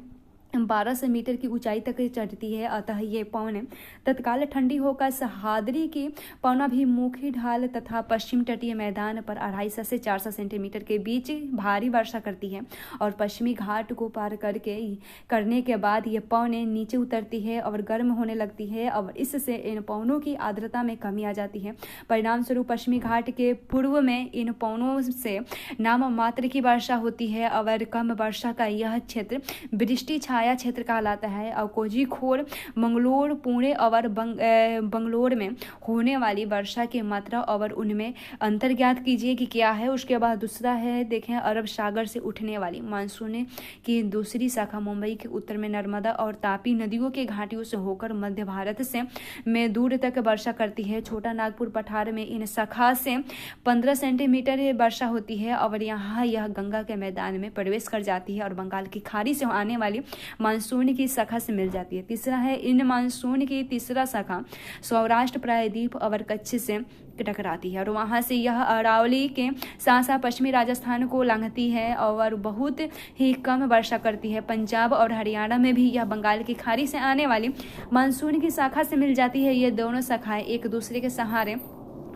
Speaker 1: 1200 मीटर की ऊंचाई तक चढ़ती है। अतः ये पवनें तत्काल ठंडी होकर सह्याद्री की पवनाभिमुखी ढाल तथा पश्चिम तटीय मैदान पर 250 से 400 सेंटीमीटर के बीच भारी वर्षा करती है, और पश्चिमी घाट को पार करने के बाद ये पवनें नीचे उतरती है और गर्म होने लगती है, और इससे इन पवनों की आर्द्रता में कमी आ जाती है। परिणाम स्वरूप पश्चिमी घाट के पूर्व में इन पवनों से नाम मात्र की वर्षा होती है, और कम वर्षा का यह क्षेत्र वृष्टि छाया क्षेत्र कहलाता है। और कोझिकोड, मंगलोर, पुणे और बंगलोर में होने वाली वर्षा की मात्रा और उनमें अंतर ज्ञात कीजिए कि क्या है। उसके बाद दूसरा है, देखें, अरब सागर से उठने वाली मानसून की दूसरी शाखा मुंबई के उत्तर में नर्मदा और तापी नदियों के घाटियों से होकर मध्य भारत से में दूर तक वर्षा करती है। छोटा नागपुर पठार में इन शाखा से 15 सेंटीमीटर वर्षा होती है, और यहाँ यह गंगा के मैदान में प्रवेश कर जाती है, और बंगाल की खाड़ी से आने वाली मानसून की शाखा से मिल जाती है। तीसरा है इन मानसून की तीसरा शाखा सौराष्ट्र प्रायद्वीप और कच्छ से टकराती है और वहाँ से यह अरावली के साथ साथ पश्चिमी राजस्थान को लांघती है और बहुत ही कम वर्षा करती है। पंजाब और हरियाणा में भी यह बंगाल की खाड़ी से आने वाली मानसून की शाखा से मिल जाती है। ये दोनों शाखाएं एक दूसरे के सहारे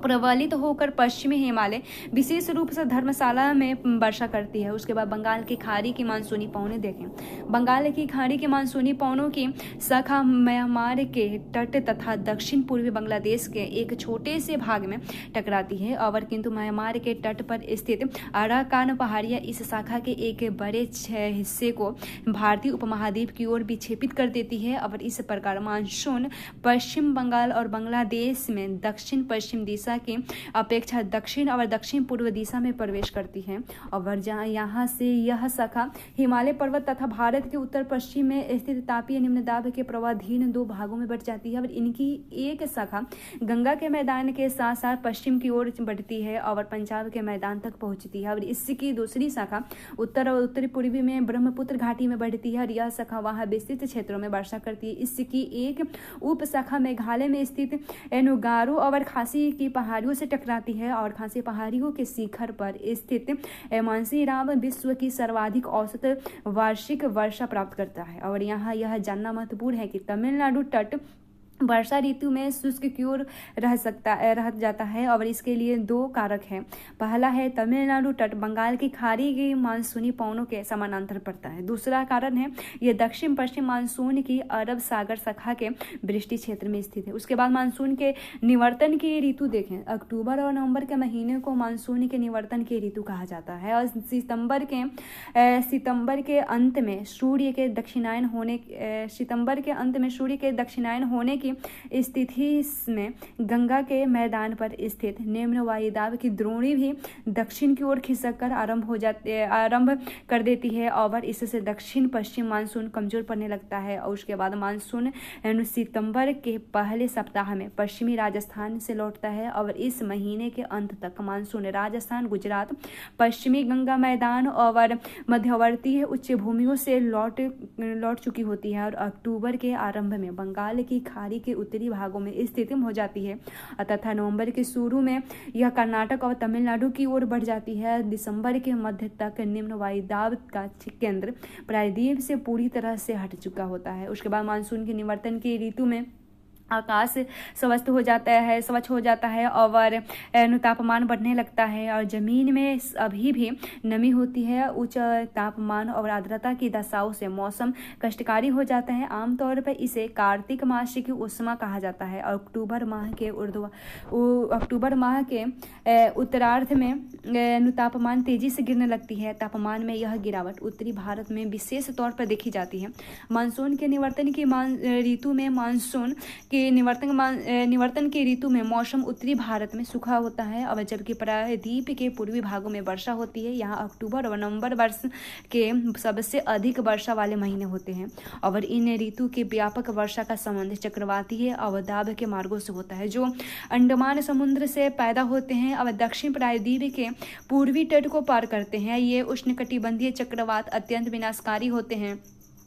Speaker 1: प्रबलित होकर पश्चिमी हिमालय विशेष रूप से धर्मशाला में वर्षा करती है। उसके बाद बंगाल की खाड़ी की मानसूनी पवनें देखें। बंगाल की खाड़ी की मानसूनी पवनों की शाखा म्यांमार के तट तथा दक्षिण पूर्वी बांग्लादेश के एक छोटे से भाग में टकराती है और किंतु म्यांमार के तट पर स्थित अराकान पहाड़ियां इस शाखा के एक बड़े हिस्से को भारतीय उपमहाद्वीप की ओर विक्षेपित कर देती है और इस प्रकार मानसून पश्चिम बंगाल और बांग्लादेश में दक्षिण पश्चिम दिशा की अपेक्षा दक्षिण और दक्षिण पूर्व दिशा में प्रवेश करती है और जहां यहाँ से यह शाखा हिमालय पर्वत तथा भारत के उत्तर पश्चिम में स्थित तापीय निम्न दाब के प्रवाहधीन दो भागों में बढ़ जाती है और इनकी एक शाखा गंगा के मैदान के साथ साथ पश्चिम की ओर बढ़ती है और पंजाब के मैदान तक पहुंचती है और इसकी दूसरी शाखा उत्तर और उत्तरी पूर्वी में ब्रह्मपुत्र घाटी में बढ़ती है और यह शाखा वहां विस्तृत क्षेत्रों में वर्षा करती है। इसकी एक उप शाखा मेघालय में स्थित एनुगारो और खासी की पहाड़ियों से टकराती है और खासी पहाड़ियों के शिखर पर स्थित मानसीराम विश्व की सर्वाधिक औसत वार्षिक वर्षा प्राप्त करता है। और यहाँ यह जानना महत्वपूर्ण है कि तमिलनाडु तट वर्षा ऋतु में शुष्क की ओर रह जाता है और इसके लिए दो कारक हैं। पहला है तमिलनाडु तट बंगाल की खाड़ी की मानसूनी पवनों के समानांतर पड़ता है। दूसरा कारण है यह दक्षिण पश्चिम मानसून की अरब सागर शाखा के वृष्टि क्षेत्र में स्थित है। उसके बाद मानसून के निवर्तन की ऋतु देखें। अक्टूबर और नवंबर के महीने को मानसून के निवर्तन की ऋतु कहा जाता है और सितंबर के अंत में सूर्य के दक्षिणायन होने की स्थिति में गंगा के मैदान पर स्थित निम्न वायुदाब की द्रोणी भी दक्षिण की ओर खिसक कर आरंभ कर देती है और इससे दक्षिण पश्चिम मानसून कमजोर पड़ने लगता है और उसके बाद मानसून सितंबर के पहले सप्ताह में पश्चिमी राजस्थान से लौटता है और इस महीने के अंत तक मानसून राजस्थान गुजरात पश्चिमी गंगा मैदान और मध्यवर्ती उच्च भूमियों से लौट चुकी होती है और अक्टूबर के आरंभ में बंगाल की खाड़ी के उत्तरी भागों में स्थित हो जाती है तथा नवंबर के शुरू में यह कर्नाटक और तमिलनाडु की ओर बढ़ जाती है। दिसंबर के मध्य तक निम्न वायुदाब का केंद्र प्रायद्वीप से पूरी तरह से हट चुका होता है। उसके बाद मानसून के निवर्तन की ऋतु में आकाश स्वच्छ हो जाता है और तापमान बढ़ने लगता है और जमीन में अभी भी नमी होती है। उच्च तापमान और आर्द्रता की दशाओं से मौसम कष्टकारी हो जाता है। आमतौर पर इसे कार्तिक मास की उष्मा कहा जाता है और अक्टूबर माह के उत्तरार्ध में तापमान तेजी से गिरने लगती है। तापमान में यह गिरावट उत्तरी भारत में विशेष तौर पर देखी जाती है। मानसून के निवर्तन की ऋतु में निवर्तन की ऋतु में मौसम उत्तरी भारत में सूखा होता है और जबकि प्रायद्वीप के पूर्वी भागों में वर्षा होती है। यहाँ अक्टूबर और नवंबर वर्ष के सबसे अधिक वर्षा वाले महीने होते हैं और इन ऋतु की व्यापक वर्षा का संबंध चक्रवातीय अवदाब के मार्गों से होता है जो अंडमान समुद्र से पैदा होते हैं और दक्षिण प्रायद्वीप के पूर्वी तट को पार करते हैं। ये उष्णकटिबंधीय चक्रवात अत्यंत विनाशकारी होते हैं।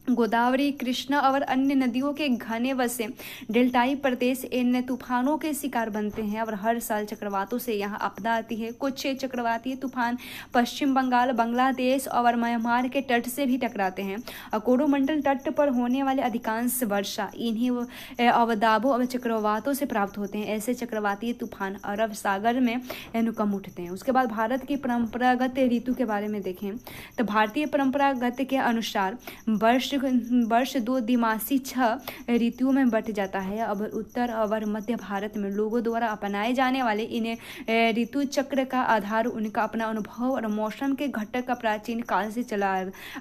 Speaker 1: गोदावरी कृष्णा और अन्य नदियों के घने वसे डेल्टाई प्रदेश इन तूफानों के शिकार बनते हैं और हर साल चक्रवातों से यहाँ आपदा आती है। कुछ चक्रवातीय तूफान पश्चिम बंगाल बांग्लादेश और म्यांमार के तट से भी टकराते हैं और कोरोमंडल तट पर होने वाले अधिकांश वर्षा इन्हीं अवदाबों और चक्रवातों से प्राप्त होते हैं। ऐसे चक्रवातीय तूफान अरब सागर में कम उठते हैं। उसके बाद भारत की परंपरागत ऋतु के बारे में देखें तो भारतीय परंपरागत के अनुसार वर्ष दो दिमासी 6 ऋतुओं में बंट जाता है। अब उत्तर और मध्य भारत में लोगों द्वारा अपनाए जाने वाले इन ऋतु चक्र का आधार उनका अपना अनुभव और मौसम के घटक का प्राचीन काल से चला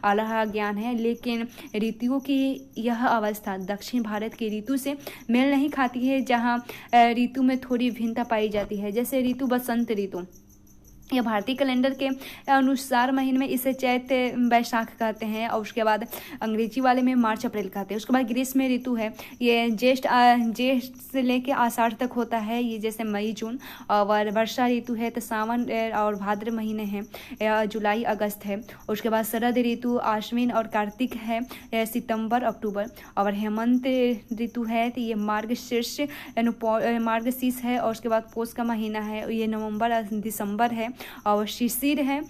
Speaker 1: आ रहा ज्ञान है। लेकिन ऋतुओं की यह अवस्था दक्षिण भारत की ऋतु से मेल नहीं खाती है, जहाँ ऋतु में थोड़ी भिन्नता पाई जाती है। जैसे ऋतु बसंत ऋतु या भारतीय कैलेंडर के अनुसार महीने में इसे चैत्र वैशाख कहते हैं, और उसके बाद अंग्रेजी वाले में मार्च अप्रैल कहते हैं। उसके बाद ग्रीष्म ऋतु है, ये ज्येष्ठ से लेके आषाढ़ तक होता है, ये जैसे मई जून। और वर्षा ऋतु है तो सावन और भाद्र महीने हैं, जुलाई अगस्त है। उसके बाद शरद ऋतु आश्विन और कार्तिक है, सितंबर अक्टूबर। और हेमंत ऋतु है तो ये मार्गशीर्ष है, और उसके बाद पौष का महीना है, ये नवंबर दिसंबर है। और शिशिर है,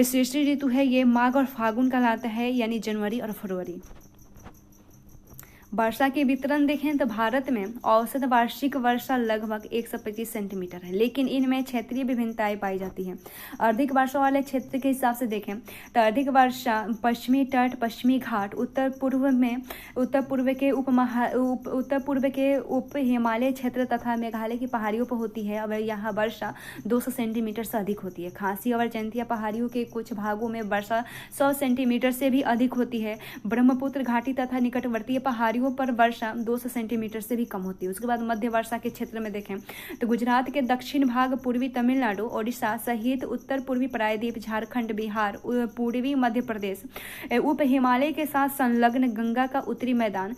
Speaker 1: शिशिर ऋतु है, ये माघ और फागुन कहलाता है, यानी जनवरी और फरवरी। वर्षा के वितरण देखें तो भारत में औसत वार्षिक वर्षा लगभग 125 सेंटीमीटर है, लेकिन इनमें क्षेत्रीय विभिन्नताएं पाई जाती हैं। अधिक वर्षा वाले क्षेत्र के हिसाब से देखें तो अधिक वर्षा पश्चिमी तट, पश्चिमी घाट, उत्तर पूर्व के उप हिमालय क्षेत्र तथा मेघालय की पहाड़ियों पर होती है। अब यहाँ वर्षा 200 सेंटीमीटर से अधिक होती है। खासी और जयंतिया पहाड़ियों के कुछ भागों में वर्षा 100 सेंटीमीटर से भी अधिक होती है। ब्रह्मपुत्र घाटी तथा निकटवर्तीय पहाड़ियों पर वर्षा 200 सेंटीमीटर से भी कम होती है। उसके बाद मध्य वर्षा के क्षेत्र में देखें तो गुजरात के दक्षिण भाग, पूर्वी तमिलनाडु, ओडिशा सहित उत्तर पूर्वी प्रायद्वीप, झारखंड, बिहार, पूर्वी मध्य प्रदेश, उप हिमालय के साथ संलग्न गंगा का उत्तरी मैदान,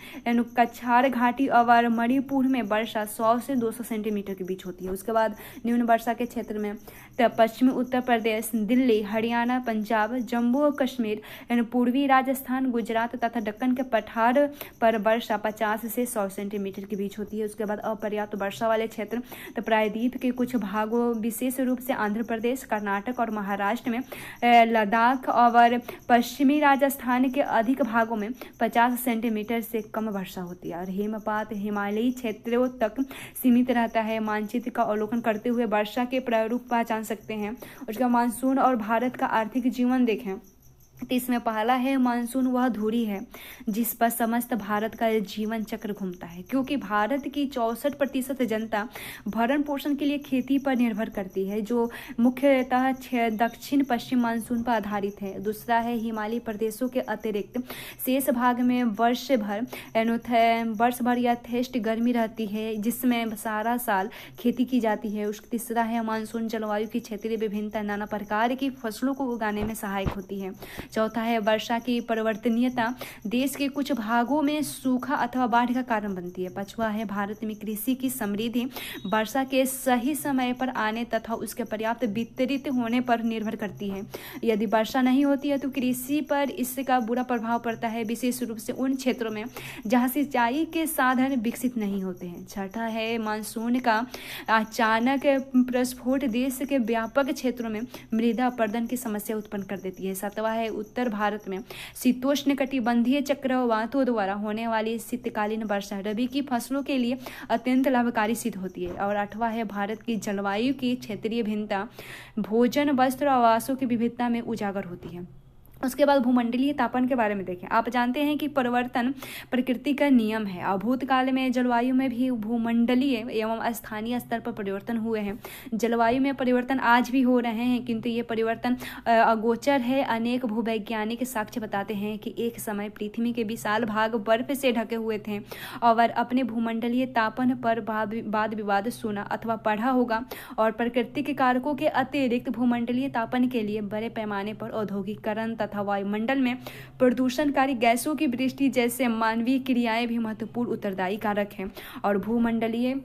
Speaker 1: कछार घाटी और मणिपुर में वर्षा 100 से 200 सेंटीमीटर के बीच होती है। उसके बाद न्यून वर्षा के क्षेत्र में तो पश्चिमी उत्तर प्रदेश, दिल्ली, हरियाणा, पंजाब, जम्मू और कश्मीर, पूर्वी राजस्थान, गुजरात तथा दक्कन के पठार पर वर्षा 50 से 100 सेंटीमीटर के बीच होती है। उसके बाद अपर्याप्त वर्षा वाले क्षेत्र तो प्रायद्वीप के कुछ भागों, विशेष रूप से आंध्र प्रदेश, कर्नाटक और महाराष्ट्र में, लद्दाख और पश्चिमी राजस्थान के अधिक भागों में 50 सेंटीमीटर से कम वर्षा होती है। और हिमपात हिमालयी क्षेत्रों तक सीमित रहता है। मानचित्र का अवलोकन करते हुए वर्षा के प्रारूप पहचान सकते हैं। उसका मानसून और भारत का आर्थिक जीवन देखें तो इसमें पहला है मानसून, वह धुरी है जिस पर समस्त भारत का जीवन चक्र घूमता है, क्योंकि भारत की 64% जनता भरण पोषण के लिए खेती पर निर्भर करती है, जो मुख्यतः दक्षिण पश्चिम मानसून पर आधारित है। दूसरा है हिमालयी प्रदेशों के अतिरिक्त शेष भाग में वर्ष भर यथेष्ट गर्मी रहती है, जिसमें सारा साल खेती की जाती है। तीसरा है मानसून जलवायु की क्षेत्रीय विभिन्नता नाना प्रकार की फसलों को उगाने में सहायक होती है। चौथा है वर्षा की परिवर्तनीयता देश के कुछ भागों में सूखा अथवा बाढ़ का कारण बनती है। पांचवा है भारत में कृषि की समृद्धि वर्षा के सही समय पर आने तथा उसके पर्याप्त वितरित होने पर निर्भर करती है। यदि वर्षा नहीं होती है तो कृषि पर इसका बुरा प्रभाव पड़ता है, विशेष रूप से उन क्षेत्रों में जहां सिंचाई के साधन विकसित नहीं होते हैं। छठा है मानसून का अचानक प्रस्फोट देश के व्यापक क्षेत्रों में मृदा अपरदन की समस्या उत्पन्न कर देती है। सातवां है उत्तर भारत में शीतोष्ण कटिबंधीय चक्रवातों द्वारा होने वाली शीतकालीन वर्षा रबी की फसलों के लिए अत्यंत लाभकारी सिद्ध होती है। और आठवां है भारत की जलवायु की क्षेत्रीय भिन्नता भोजन, वस्त्र और आवासों की विविधता में उजागर होती है। उसके बाद भूमंडलीय तापन के बारे में देखें। आप जानते हैं कि परिवर्तन प्रकृति का नियम है और भूतकाल में जलवायु में भी भूमंडलीय एवं स्थानीय स्तर पर परिवर्तन हुए हैं। जलवायु में परिवर्तन आज भी हो रहे हैं, किंतु ये परिवर्तन अगोचर है। अनेक भूवैज्ञानिक साक्ष्य बताते हैं कि एक समय पृथ्वी के विशाल भाग बर्फ से ढके हुए थे और अपने भूमंडलीय तापन पर वाद विवाद सुना अथवा पढ़ा होगा, और प्राकृतिक कारकों के अतिरिक्त भूमंडलीय तापन के लिए बड़े पैमाने पर औद्योगिकरण तथा वायुमंडल में प्रदूषणकारी गैसों की वृष्टि जैसे मानवीय क्रियाएं भी महत्वपूर्ण उत्तरदायी कारक हैं। और भूमंडलीय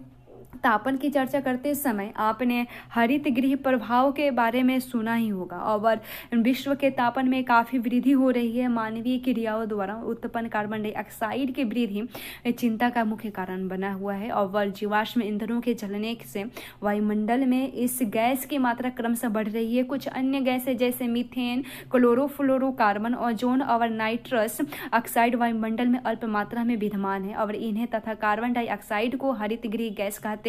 Speaker 1: तापन की चर्चा करते समय आपने हरित गृह प्रभाव के बारे में सुना ही होगा, और विश्व के तापन में काफ़ी वृद्धि हो रही है। मानवीय क्रियाओं द्वारा उत्पन्न कार्बन डाइऑक्साइड की वृद्धि चिंता का मुख्य कारण बना हुआ है, और जीवाश्म ईंधनों के जलने से वायुमंडल में इस गैस की मात्रा क्रमशः बढ़ रही है। कुछ अन्य गैसें जैसे मीथेन, क्लोरोफ्लोरोकार्बन, ओजोन और नाइट्रस ऑक्साइड वायुमंडल में अल्प मात्रा में विद्यमान है, और इन्हें तथा कार्बन डाइऑक्साइड को हरित गृह गैस कहते हैं।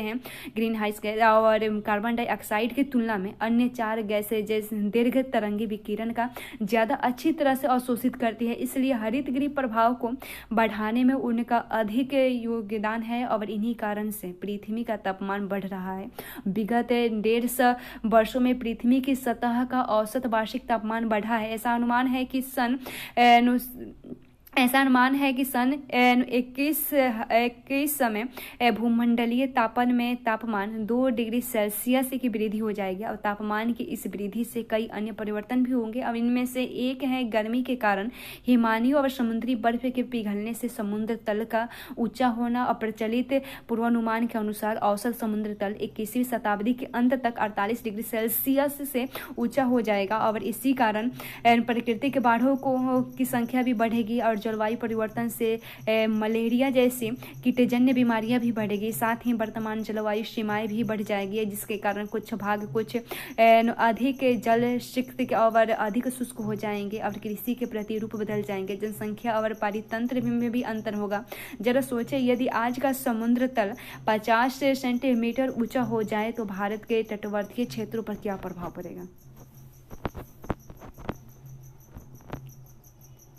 Speaker 1: ग्रीन हाउस गैस और कार्बन डाइऑक्साइड की तुलना में अन्य चार गैसें जैसे दीर्घ तरंगी विकिरण का ज्यादा अच्छी तरह से अवशोषित करती है, इसलिए हरित गृह प्रभाव को बढ़ाने में उनका अधिक योगदान है, और इन्हीं कारण से पृथ्वी का तापमान बढ़ रहा है। विगत 150 वर्षों में पृथ्वी की सतह का औसत वार्षिक तापमान बढ़ा है। ऐसा अनुमान है कि सन ऐसा अनुमान है कि सन 21 में भूमंडलीय तापमान 2 डिग्री सेल्सियस की वृद्धि हो जाएगी और तापमान की इस वृद्धि से कई अन्य परिवर्तन भी होंगे। अब इनमें से एक है गर्मी के कारण हिमानियों और समुद्री बर्फ के पिघलने से समुद्र तल का ऊंचा होना। और प्रचलित पूर्वानुमान के अनुसार औसत समुद्र तल 21वीं शताब्दी के अंत तक 48 डिग्री सेल्सियस से ऊंचा हो जाएगा और इसी कारण प्रकृति के बाढ़ों की संख्या भी बढ़ेगी और जलवायु परिवर्तन से मलेरिया जैसी कीटजन्य बीमारियां भी बढ़ेगी। साथ ही वर्तमान जलवायु सीमाएं भी बढ़ जाएगी, जिसके कारण कुछ भाग अधिक जल सिक्त और अधिक शुष्क हो जाएंगे और कृषि के प्रतिरूप बदल जाएंगे। जनसंख्या और पारितंत्र में भी अंतर होगा। जरा सोचे, यदि आज का समुद्र तल 50 सेंटीमीटर ऊंचा हो जाए तो भारत के तटवर्ती क्षेत्रों पर क्या प्रभाव पड़ेगा।